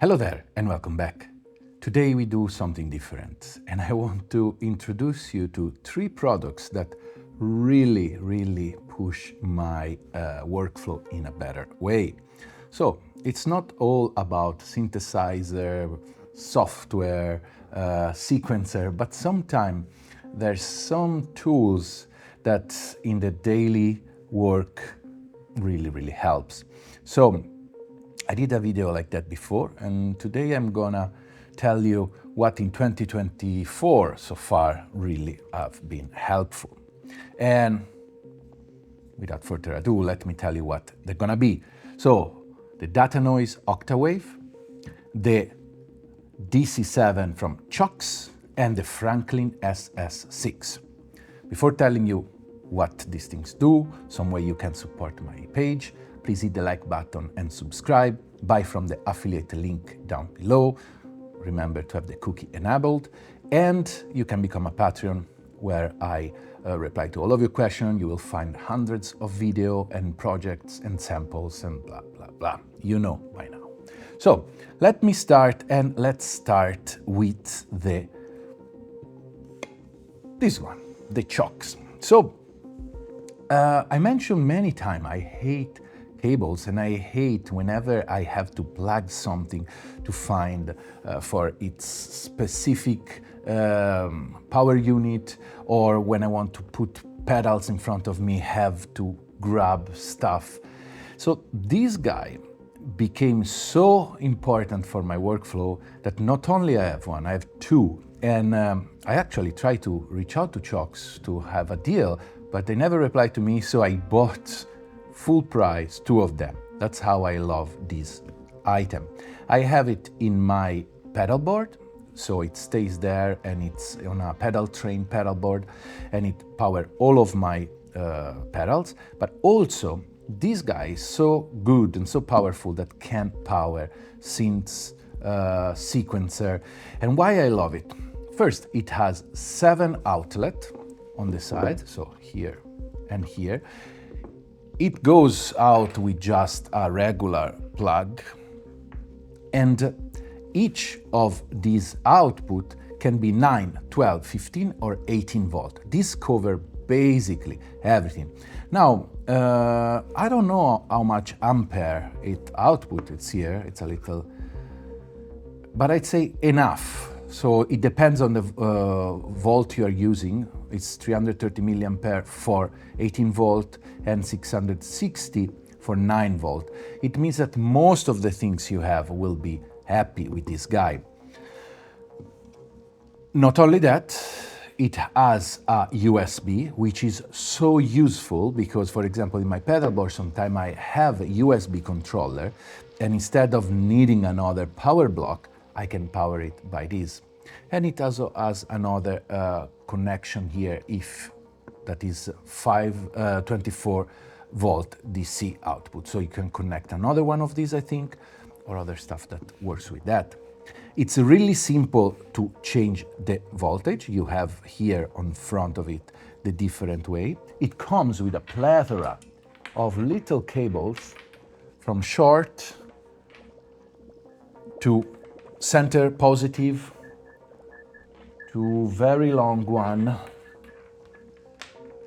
Hello there and welcome back. Today we do something different and I want to introduce you to 3 products that really push my workflow in a better way. So it's not all about synthesizer, software, sequencer, but sometimes there's some tools that in the daily work really helps. So I did a video like that before, and today I'm gonna tell you what in 2024 so far really have been helpful. And without further ado, let me tell you what they're gonna be. So the Datanoise Octawave, the DC-7 from Cioks, and the Franklin SS6. Before telling you what these things do, some way you can support my page, please hit the like button and subscribe. Buy from the affiliate link down below. Remember to have the cookie enabled. And you can become a Patreon where I reply to all of your questions. You will find hundreds of video and projects and samples and blah. You know by now. So let me start, and let's start with this one, the Cioks. So I mentioned many times I hate cables, and I hate whenever I have to plug something to find for its specific power unit, or when I want to put pedals in front of me, have to grab stuff. So this guy became so important for my workflow that not only I have one, I have 2. And I actually tried to reach out to Cioks to have a deal, but they never replied to me, so I bought full price 2 of them. That's how I love this item. I have it in my pedal board, so it stays there, and it's on a pedal train pedal board, and it powers all of my pedals. But also, this guy is so good and so powerful that can power synths, sequencer. And why I love it? First, it has 7 outlets on the side, so here and here. It goes out with just a regular plug, and each of these output can be 9, 12, 15 or 18 volt. This covers basically everything. Now, I don't know how much ampere it output. It's here, it's a little, but I'd say enough. So it depends on the volt you are using. It's 330 milliampere for 18 volt and 660 for 9 volt. It means that most of the things you have will be happy with this guy. Not only that, it has a USB, which is so useful because, for example, in my pedal board, sometimes I have a USB controller, and instead of needing another power block, I can power it by this. And it also has another connection here, if that is 24 volt DC output. So you can connect another one of these, I think, or other stuff that works with that. It's really simple to change the voltage. You have here on front of it the different way. It comes with a plethora of little cables from short to center positive to very long one.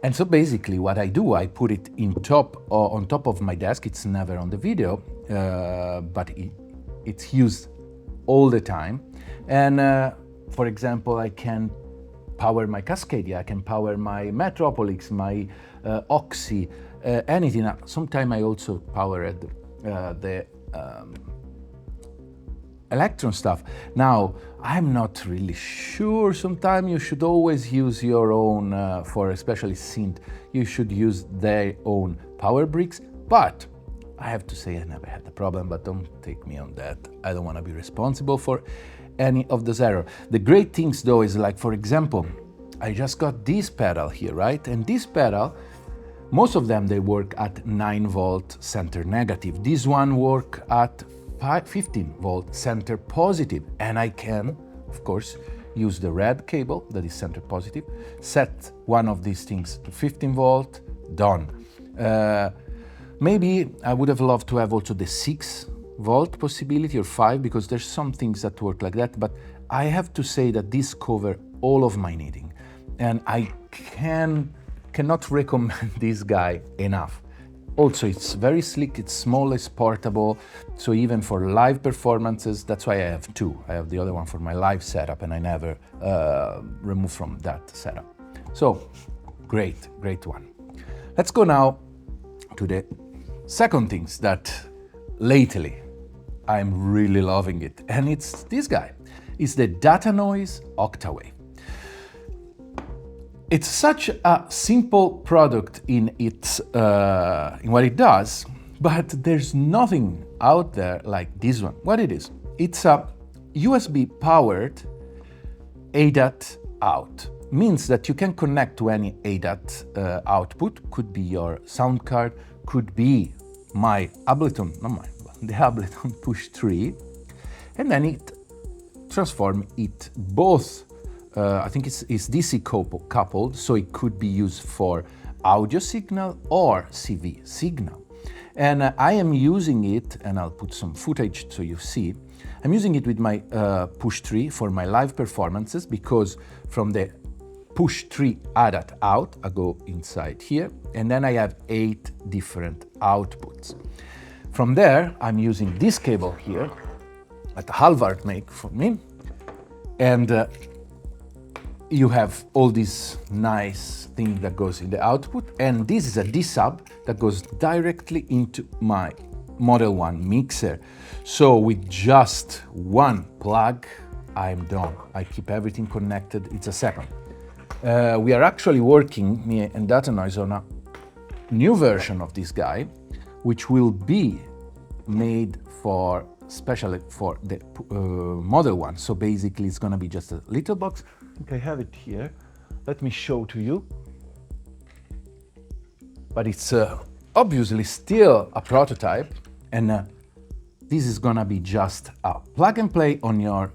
And so basically what I do, I put it on top of my desk. It's never on the video, but it's used all the time. And for example, I can power my Cascadia, I can power my Metropolis, my Oxy, anything. Sometimes I also power the Electron stuff. Now, I'm not really sure. Sometimes you should always use your own, for especially synth, you should use their own power bricks. But I have to say I never had the problem, but don't take me on that. I don't want to be responsible for any of those errors. The great things though is, like, for example, I just got this pedal here, right? And this pedal, most of them, they work at 9 volt center negative. This one work at 15 volt center positive, and I can, of course, use the red cable that is center positive, set one of these things to 15 volt, done. Maybe I would have loved to have also the 6 volt possibility or 5, because there's some things that work like that, but I have to say that this covers all of my needing, and I cannot recommend this guy enough. Also, it's very slick, it's small, it's portable, so even for live performances, that's why I have two. I have the other one for my live setup, and I never remove from that setup. So, great one. Let's go now to the second things that lately I'm really loving it, and it's this guy. It's the Datanoise Octawave. It's such a simple product in what it does, but there's nothing out there like this one. What it is? It's a USB powered ADAT out. Means that you can connect to any ADAT output. Could be your sound card, could be my Ableton, not mine, but the Ableton Push 3, and then it transform it both. I think it's DC coupled, so it could be used for audio signal or CV signal. And I am using it, and I'll put some footage so you see. I'm using it with my Push 3 for my live performances, because from the Push 3 ADAT out, I go inside here, and then I have 8 different outputs. From there, I'm using this cable here that Halvard make for me, and you have all this nice thing that goes in the output, and this is a D-sub that goes directly into my Model 1 mixer. So with just one plug, I'm done. I keep everything connected. It's a second. We are actually working, me and Datanoise, on a new version of this guy, which will be made especially for the Model 1. So basically it's gonna be just a little box. I think I have it here. Let me show to you. But it's obviously still a prototype, and this is gonna be just a plug and play on your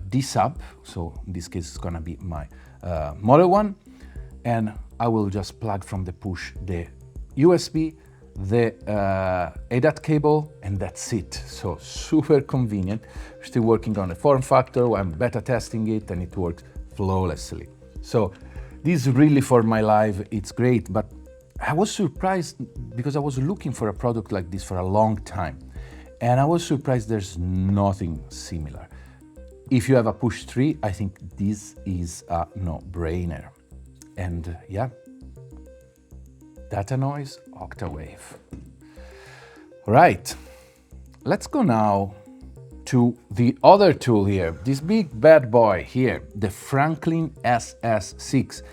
D-sub. So in this case, it's gonna be my Model 1, and I will just plug from the push the USB, the ADAT cable, and that's it. So super convenient. We're still working on the form factor. I'm beta testing it, and it works flawlessly. So this really for my live, it's great, but I was surprised because I was looking for a product like this for a long time, and I was surprised there's nothing similar. If you have a Push 3, I think this is a no-brainer. And yeah, Datanoise Octawave. All right, let's go now to the other tool here, this big bad boy here, the Franklin SS6.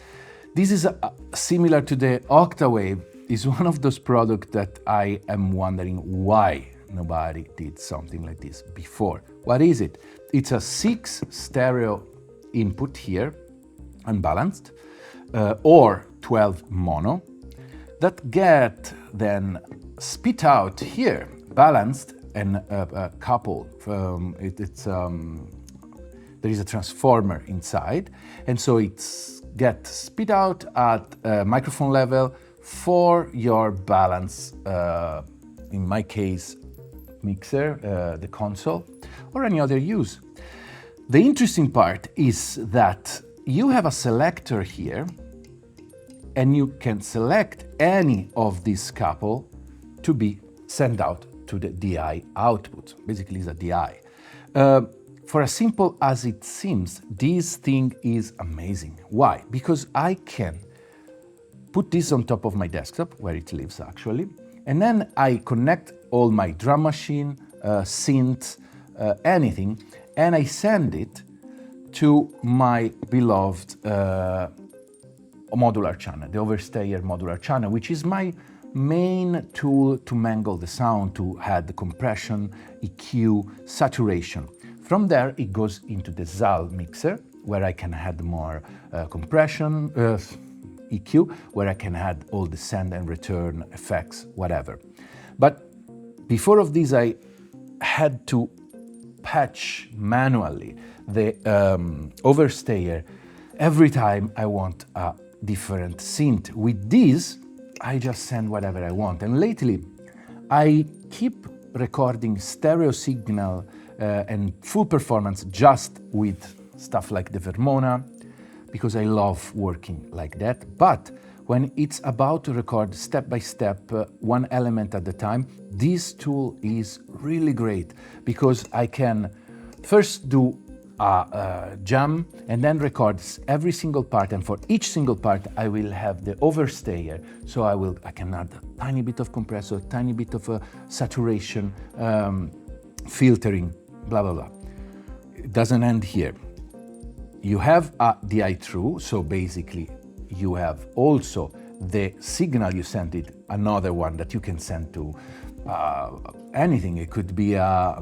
This is similar to the Octawave. It's one of those products that I am wondering why nobody did something like this before. What is it? It's a 6 stereo input here, unbalanced, or 12 mono, that get then spit out here, balanced and coupled. There is a transformer inside, and so it's get spit out at microphone level for your balance, in my case, mixer, the console, or any other use. The interesting part is that you have a selector here, and you can select any of this couple to be sent out to the DI output. Basically, it's a DI. For as simple as it seems, this thing is amazing. Why? Because I can put this on top of my desktop, where it lives actually, and then I connect all my drum machine, synths, anything, and I send it to my beloved modular channel, the Overstayer modular channel, which is my main tool to mangle the sound, to add the compression, EQ, saturation. From there, it goes into the ZAL mixer, where I can add more compression, EQ, where I can add all the send and return effects, whatever. But before of this, I had to patch manually the Overstayer every time I want a different synth. With this, I just send whatever I want. And lately, I keep recording stereo signal and full performance just with stuff like the Vermona, because I love working like that. But when it's about to record step by step, one element at a time, this tool is really great because I can first do a jam and then record every single part, and for each single part I will have the overstayer, so I can add a tiny bit of compressor, tiny bit of saturation, filtering, blah blah blah. It doesn't end here. You have a DI through, so basically you have also the signal you sent it, another one that you can send to anything. It could be a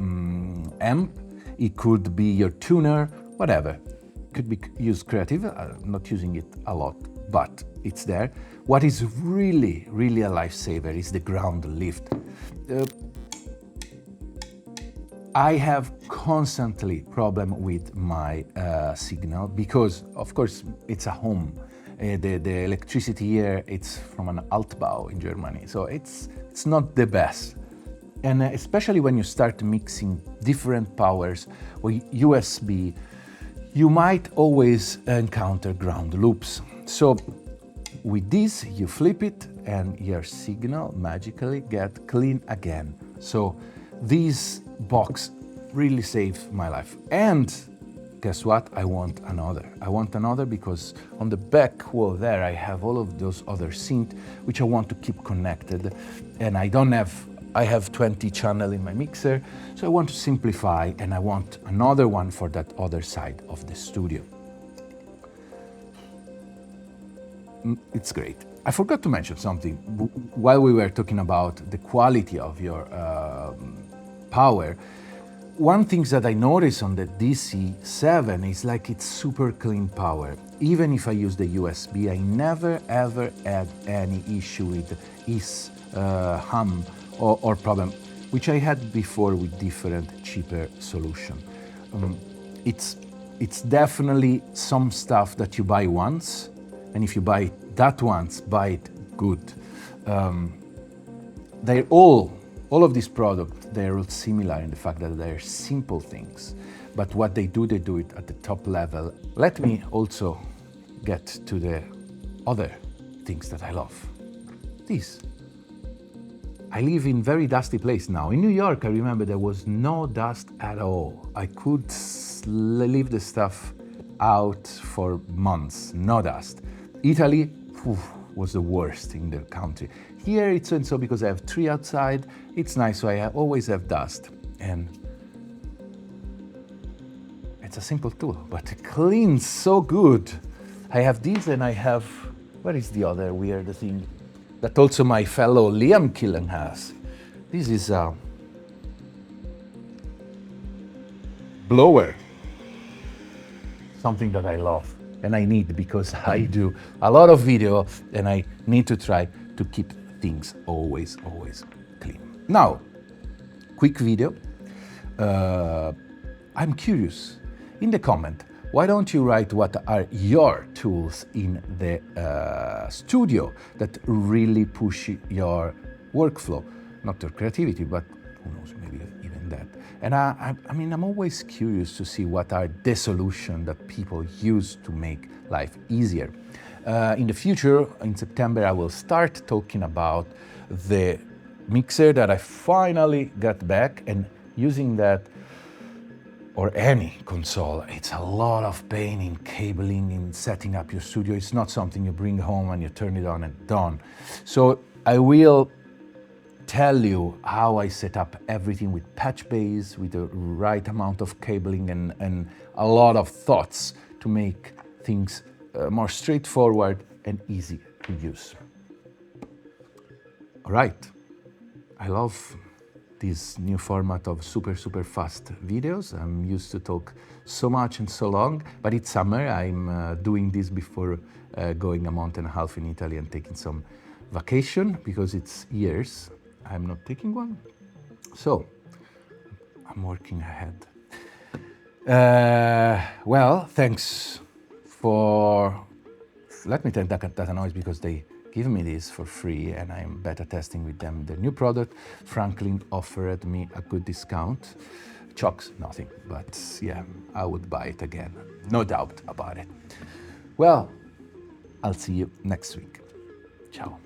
amp, it could be your tuner, whatever. Could be used creative. I'm not using it a lot, but it's there. What is really, really a lifesaver is the ground lift. I have constantly problem with my signal because, of course, it's a home. The electricity here, it's from an Altbau in Germany, so it's not the best. And especially when you start mixing different powers or USB, you might always encounter ground loops. So with this, you flip it and your signal magically get clean again. So this box really saved my life. And guess what? I want another because on the back wall there I have all of those other synths which I want to keep connected, and I have 20 channels in my mixer, so I want to simplify, and I want another one for that other side of the studio. It's great. I forgot to mention something while we were talking about the quality of your power. One thing that I noticed on the DC-7 is like it's super clean power. Even if I use the USB, I never ever had any issue with hiss, hum or problem, which I had before with different cheaper solution. It's definitely some stuff that you buy once, and if you buy that once, buy it good. They're all of these products, they're all similar in the fact that they're simple things, but what they do it at the top level. Let me also get to the other things that I love. This. I live in very dusty place now. In New York, I remember there was no dust at all. I could leave the stuff out for months, no dust. Italy was the worst in the country. Here it's so because I have tree outside, it's nice, so I always have dust. And it's a simple tool, but it cleans so good. I have this and I have, what is the other weird thing that also my fellow Liam Killen has? This is a blower, something that I love and I need because I do a lot of video and I need to try to keep things always clean. Now, quick video. I'm curious, in the comment, why don't you write what are your tools in the studio that really push your workflow, not your creativity, but who knows, maybe even that. And I mean, I'm always curious to see what are the solutions that people use to make life easier. In the future, in September, I will start talking about the mixer that I finally got back, and using that, or any console, it's a lot of pain in cabling, in setting up your studio. It's not something you bring home and you turn it on and done. So I will tell you how I set up everything with patch bays, with the right amount of cabling and a lot of thoughts to make things more straightforward and easy to use. All right, I love this new format of super fast videos. I'm used to talk so much and so long, but it's summer. I'm doing this before going a month and a half in Italy and taking some vacation because it's years I'm not taking one. So I'm working ahead. Well, thanks for, let me thank Datanoise because they give me this for free, and I'm beta testing with them the new product. Franklin offered me a good discount. Cioks, nothing, but yeah, I would buy it again, no doubt about it. Well, I'll see you next week. Ciao.